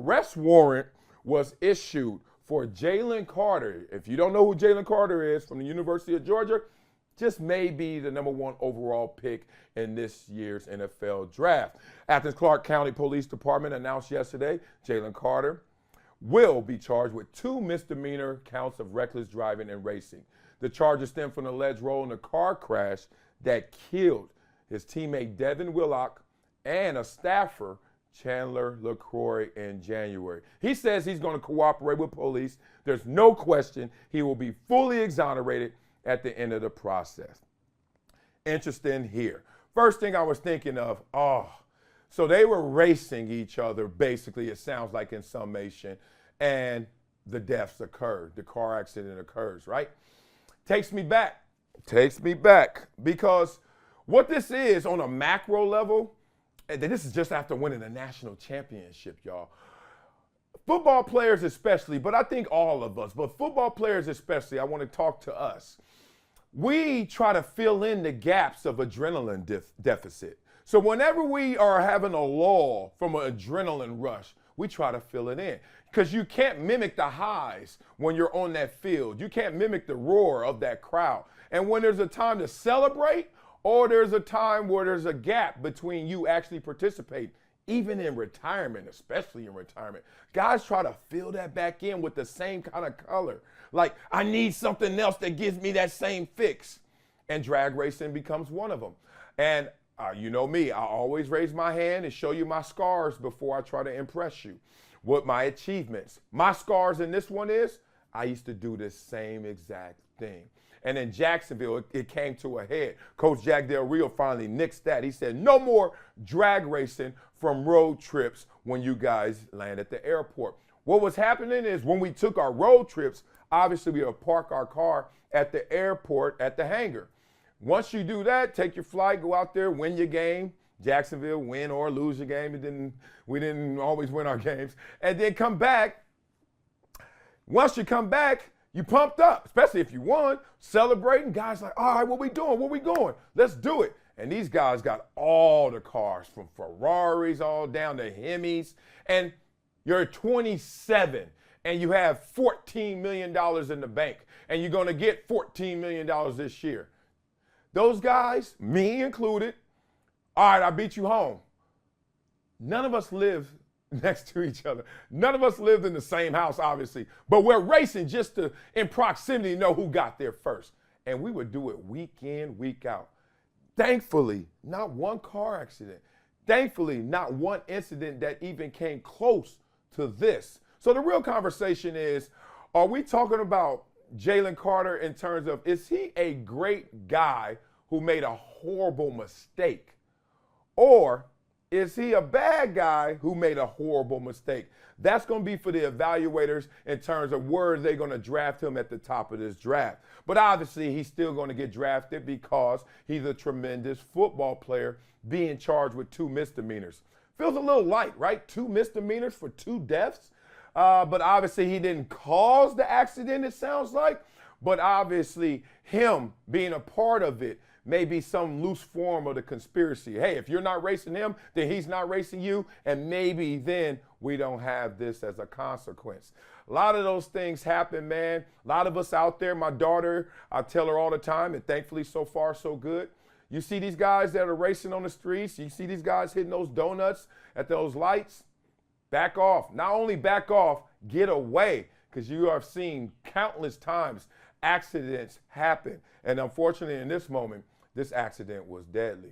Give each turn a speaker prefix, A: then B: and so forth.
A: arrest warrant was issued for Jalen Carter. If you don't know who Jalen Carter is, from the University of Georgia, just may be the #1 overall pick in this year's NFL draft. Athens Clarke County Police Department announced yesterday Jalen Carter will be charged with 2 misdemeanor counts of reckless driving and racing. The charges stem from an alleged role in a car crash that killed his teammate Devin Willock and a staffer, Chandler LaCroix, in January. He says he's going to cooperate with police. There's no question he will be fully exonerated at the end of the process. Interesting here. First thing I was thinking of, so they were racing each other, basically, it sounds like, in summation, and the deaths occurred. The car accident occurs, right? Takes me back, because what this is on a macro level, and this is just after winning a national championship, y'all. Football players especially, but I think all of us, but football players especially, I want to talk to us. We try to fill in the gaps of adrenaline deficit. So whenever we are having a lull from an adrenaline rush, we try to fill it in. Because you can't mimic the highs when you're on that field. You can't mimic the roar of that crowd. And when there's a time to celebrate, or there's a time where there's a gap between you actually participating, even in retirement, especially in retirement, guys try to fill that back in with the same kind of color. Like, I need something else that gives me that same fix. And drag racing becomes one of them. And you know me, I always raise my hand and show you my scars before I try to impress you with my achievements. My scars in this one is, I used to do this same exact thing. And in Jacksonville, it came to a head. Coach Jack Del Rio finally nixed that. He said, no more drag racing from road trips when you guys land at the airport. What was happening is when we took our road trips, obviously we would park our car at the airport at the hangar. Once you do that, take your flight, go out there, win your game. Jacksonville, win or lose your game. We didn't always win our games. And then come back. Once you come back, you pumped up, especially if you won, celebrating. Guys like, all right, what we doing? Where we going? Let's do it. And these guys got all the cars, from Ferraris all down to Hemis. And you're 27 and you have $14 million in the bank, and you're going to get $14 million this year. Those guys, me included, all right, I beat you home. None of us live next to each other. None of us lived in the same house, obviously, but we're racing just to, in proximity, know who got there first. And we would do it week in, week out. Thankfully, not one car accident. Thankfully, not one incident that even came close to this. So the real conversation is, are we talking about Jalen Carter in terms of, is he a great guy who made a horrible mistake? Or is he a bad guy who made a horrible mistake? That's going to be for the evaluators in terms of where they're going to draft him at the top of this draft. But obviously, he's still going to get drafted because he's a tremendous football player being charged with 2 misdemeanors. Feels a little light, right? 2 misdemeanors for 2 deaths. But obviously, he didn't cause the accident, it sounds like. But obviously, him being a part of it may be some loose form of the conspiracy. Hey, if you're not racing him, then he's not racing you, and maybe then we don't have this as a consequence. A lot of those things happen, man. A lot of us out there, my daughter, I tell her all the time, and thankfully so far so good. You see these guys that are racing on the streets, you see these guys hitting those donuts at those lights, back off. Not only back off, get away, because you have seen countless times accidents happen. And unfortunately in this moment, this accident was deadly.